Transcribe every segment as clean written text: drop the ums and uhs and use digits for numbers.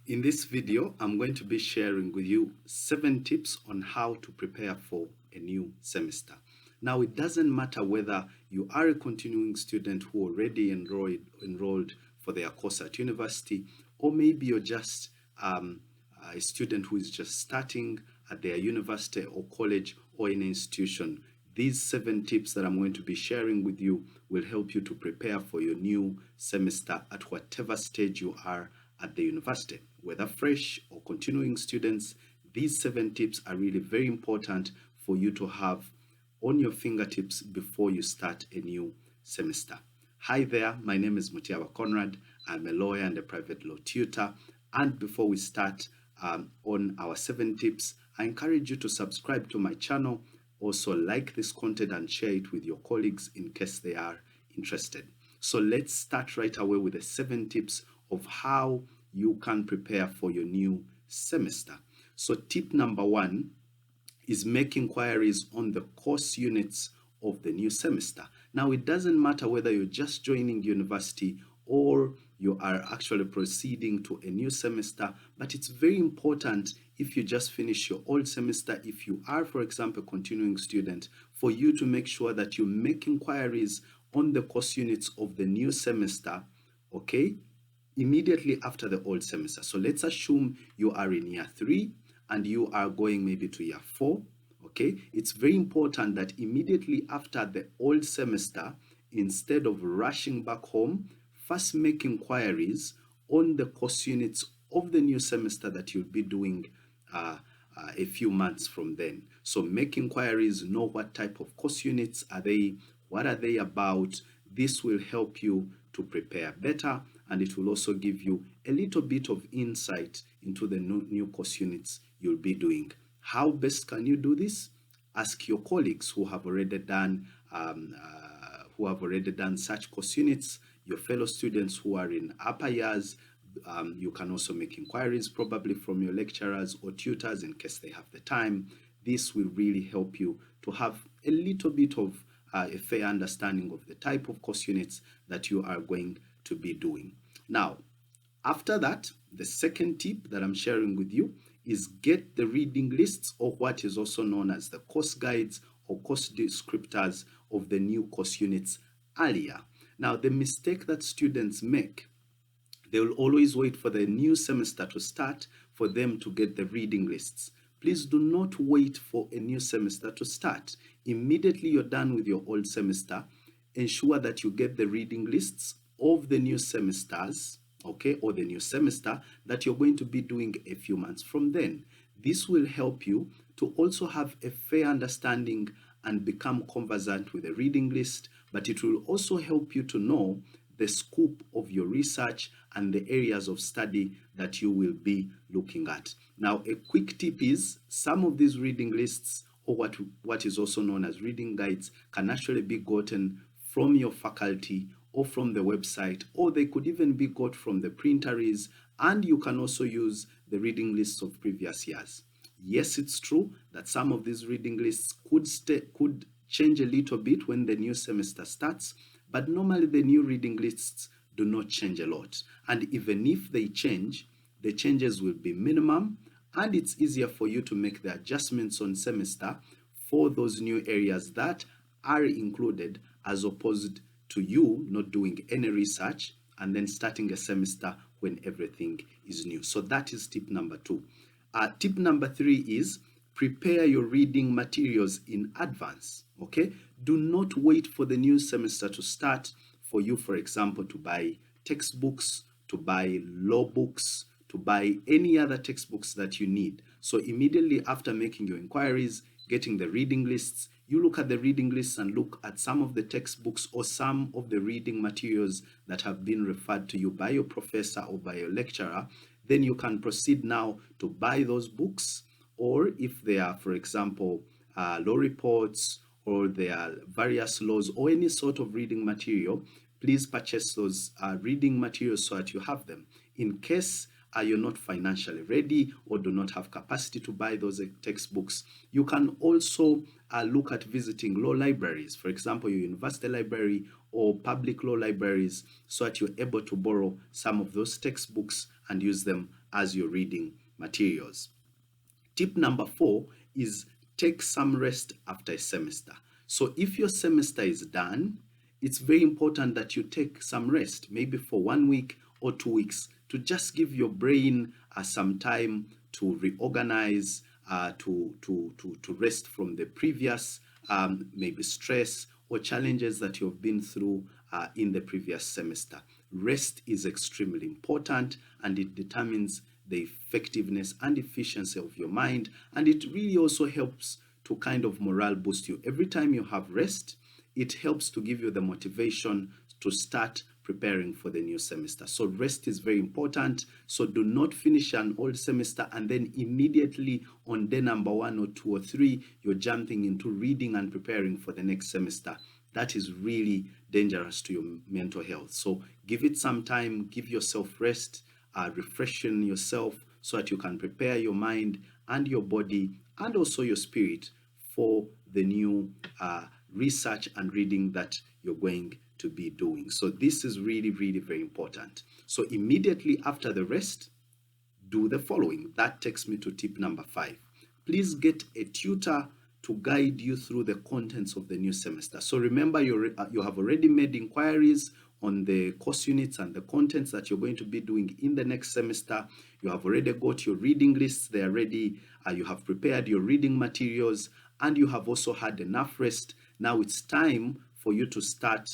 In this video, I'm going to be sharing with you 7 tips on how to prepare for a new semester. Now, it doesn't matter whether you are a continuing student who already enrolled for their course at university, or maybe you're just a student who is just starting at their university or college or in an institution. These 7 tips that I'm going to be sharing with you will help you to prepare for your new semester at whatever stage you are at the university. Whether fresh or continuing students, these 7 tips are really very important for you to have on your fingertips before you start a new semester. Hi there, my name is Mutiawa Conrad. I'm a lawyer and a private law tutor. And before we start on our 7 tips, I encourage you to subscribe to my channel. Also like this content and share it with your colleagues in case they are interested. So let's start right away with the 7 tips of how you can prepare for your new semester. So tip number 1 is make inquiries on the course units of the new semester. Now, it doesn't matter whether you're just joining university or you are actually proceeding to a new semester, but it's very important if you just finish your old semester, if you are, for example, a continuing student, for you to make sure that you make inquiries on the course units of the new semester, okay, immediately after the old semester. So let's assume you are in year 3 and you are going maybe to year 4. Okay, it's very important that immediately after the old semester, instead of rushing back home, first make inquiries on the course units of the new semester that you'll be doing a few months from then. So make inquiries, know what type of course units are they, what are they about. This will help you to prepare better, and it will also give you a little bit of insight into the new course units you'll be doing. How best can you do this? Ask your colleagues who have already done such course units, your fellow students who are in upper years. You can also make inquiries probably from your lecturers or tutors in case they have the time. This will really help you to have a little bit of a fair understanding of the type of course units that you are going to be doing. Now, after that, the second tip that I'm sharing with you is get the reading lists, or what is also known as the course guides or course descriptors of the new course units earlier. Now, the mistake that students make, they will always wait for the new semester to start for them to get the reading lists. Please do not wait for a new semester to start. Immediately you're done with your old semester, ensure that you get the reading lists of the new semesters, okay, or the new semester that you're going to be doing a few months from then. This will help you to also have a fair understanding and become conversant with the reading list, but it will also help you to know the scope of your research and the areas of study that you will be looking at. Now, a quick tip is some of these reading lists, or what is also known as reading guides, can actually be gotten from your faculty or from the website, or they could even be got from the printeries, and you can also use the reading lists of previous years. Yes, it's true that some of these reading lists could change a little bit when the new semester starts, but normally the new reading lists do not change a lot. And even if they change, the changes will be minimum, and it's easier for you to make the adjustments on semester for those new areas that are included, as opposed to you not doing any research and then starting a semester when everything is new. So that is tip number 2. Tip number 3 is prepare your reading materials in advance. Okay, do not wait for the new semester to start for you, for example, to buy textbooks, to buy law books, to buy any other textbooks that you need. So immediately after making your inquiries, getting the reading lists, you look at the reading lists and look at some of the textbooks or some of the reading materials that have been referred to you by your professor or by your lecturer. Then you can proceed now to buy those books, or if they are, for example, law reports, or there are various laws or any sort of reading material, please purchase those reading materials so that you have them. In case you're not financially ready or do not have capacity to buy those textbooks, you can also look at visiting law libraries, for example, your university library or public law libraries, so that you're able to borrow some of those textbooks and use them as you're reading materials. Tip number 4 is take some rest after a semester. So if your semester is done, it's very important that you take some rest, maybe for 1 week or 2 weeks, to just give your brain some time to reorganize, to rest from the previous maybe stress or challenges that you've been through in the previous semester. Rest is extremely important, and it determines the effectiveness and efficiency of your mind, and it really also helps to kind of morale boost you. Every time you have rest, it helps to give you the motivation to start preparing for the new semester. So rest is very important. So do not finish an old semester and then immediately on day number 1 or 2 or 3, you're jumping into reading and preparing for the next semester. That is really dangerous to your mental health. So give it some time, give yourself rest, refreshing yourself so that you can prepare your mind and your body and also your spirit for the new research and reading that you're going to be doing. So this is really, really very important. So immediately after the rest, do the following. That takes me to tip number 5. Please get a tutor to guide you through the contents of the new semester. So remember, you have already made inquiries on the course units and the contents that you're going to be doing in the next semester. You have already got your reading lists, they are ready. You have prepared your reading materials, and you have also had enough rest. Now it's time for you to start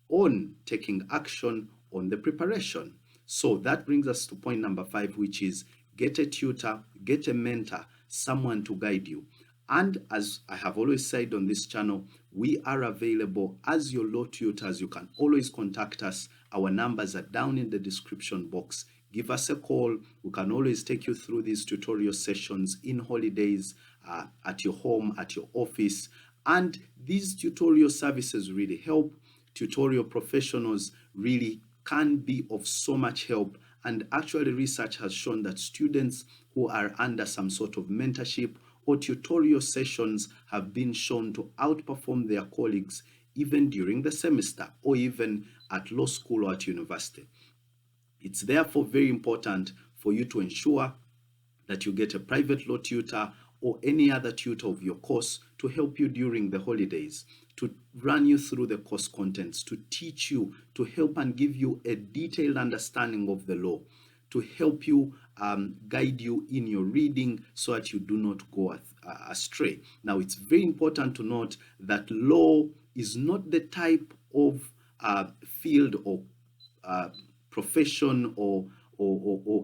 on taking action on the preparation. So that brings us to point number 5, which is get a tutor, get a mentor, someone to guide you. And as I have always said on this channel, we are available as your law tutors. You can always contact us. Our numbers are down in the description box. Give us a call. We can always take you through these tutorial sessions in holidays, at your home, at your office. And these tutorial services really help. Tutorial professionals really can be of so much help. And actually, research has shown that students who are under some sort of mentorship or tutorial sessions have been shown to outperform their colleagues even during the semester or even at law school or at university. It's therefore very important for you to ensure that you get a private law tutor or any other tutor of your course to help you during the holidays, to run you through the course contents, to teach you, to help and give you a detailed understanding of the law, to help you guide you in your reading so that you do not go astray. Now, it's very important to note that law is not the type of field or profession or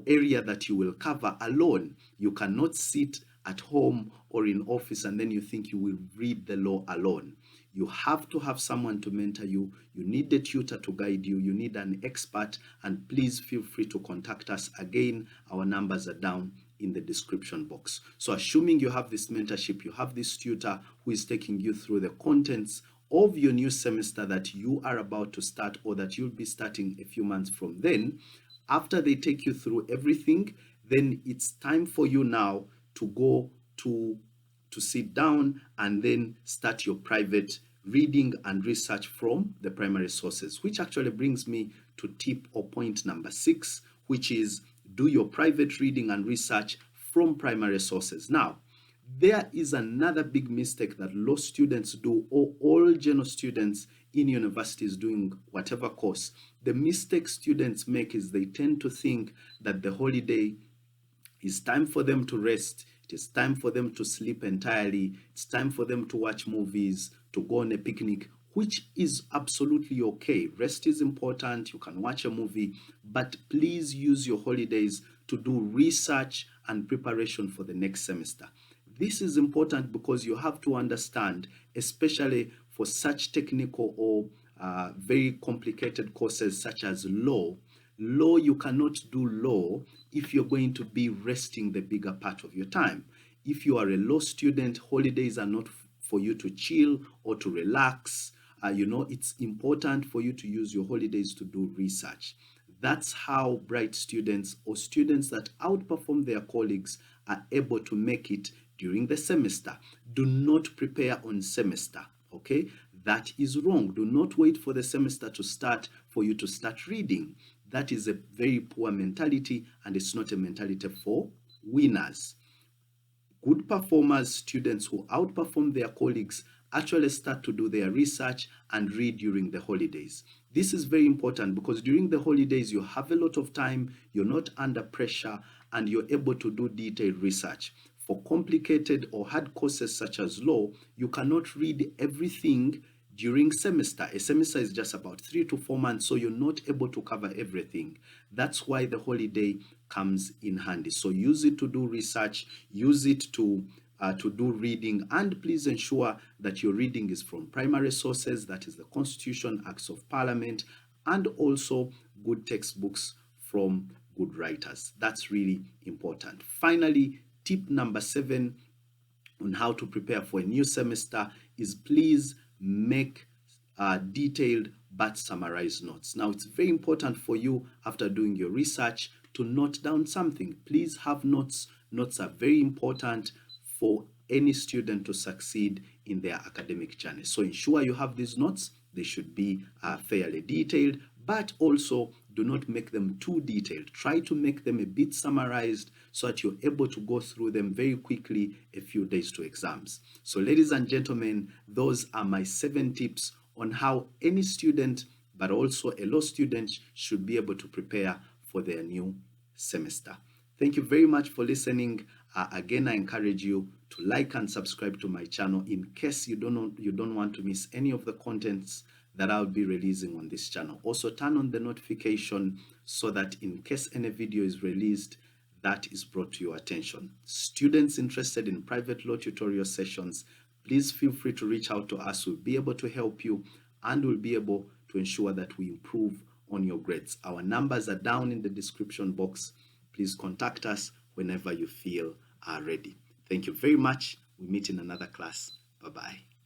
area that you will cover alone. You cannot sit at home or in office and then you think you will read the law alone. You have to have someone to mentor you. You need a tutor to guide you. You need an expert, and please feel free to contact us. Again, our numbers are down in the description box. So assuming you have this mentorship, you have this tutor who is taking you through the contents of your new semester that you are about to start or that you'll be starting a few months from then. After they take you through everything, then it's time for you now to go to sit down and then start your private reading and research from the primary sources, which actually brings me to tip or point number 6, which is do your private reading and research from primary sources. Now, there is another big mistake that law students do, or all general students in universities doing whatever course. The mistake students make is they tend to think that the holiday is time for them to rest. It is time for them to sleep entirely. It's time for them to watch movies, to go on a picnic, which is absolutely okay. Rest is important. You can watch a movie, but please use your holidays to do research and preparation for the next semester. This is important because you have to understand, especially for such technical or very complicated courses such as law. Law, you cannot do law if you're going to be resting the bigger part of your time. If you are a law student, holidays are not for you to chill or to relax. It's important for you to use your holidays to do research. That's how bright students or students that outperform their colleagues are able to make it during the semester. Do not prepare on semester, okay? That is wrong. Do not wait for the semester to start for you to start reading. That is a very poor mentality, and it's not a mentality for winners. Good performers, students who outperform their colleagues, actually start to do their research and read during the holidays. This is very important because during the holidays, you have a lot of time, you're not under pressure, and you're able to do detailed research. For complicated or hard courses such as law, you cannot read everything during semester. A semester is just about 3 to 4 months, so you're not able to cover everything. That's why the holiday comes in handy. So use it to do research, use it to do reading, and please ensure that your reading is from primary sources, that is the Constitution, Acts of Parliament, and also good textbooks from good writers. That's really important. Finally, tip number 7 on how to prepare for a new semester is please make detailed but summarized notes. Now, it's very important for you after doing your research to note down something. Please have notes. Notes are very important for any student to succeed in their academic journey. So ensure you have these notes. They should be fairly detailed, but also do not make them too detailed. Try to make them a bit summarized so that you're able to go through them very quickly a few days to exams. So ladies and gentlemen, those are my 7 tips on how any student, but also a law student, should be able to prepare for their new semester. Thank you very much for listening. Again, I encourage you to like and subscribe to my channel in case you don't want to miss any of the contents that I'll be releasing on this channel. Also, turn on the notification so that in case any video is released, that is brought to your attention. Students interested in private law tutorial sessions, please feel free to reach out to us. We'll be able to help you, and we'll be able to ensure that we improve on your grades. Our numbers are down in the description box. Please contact us whenever you feel ready. Thank you very much. We meet in another class. Bye-bye.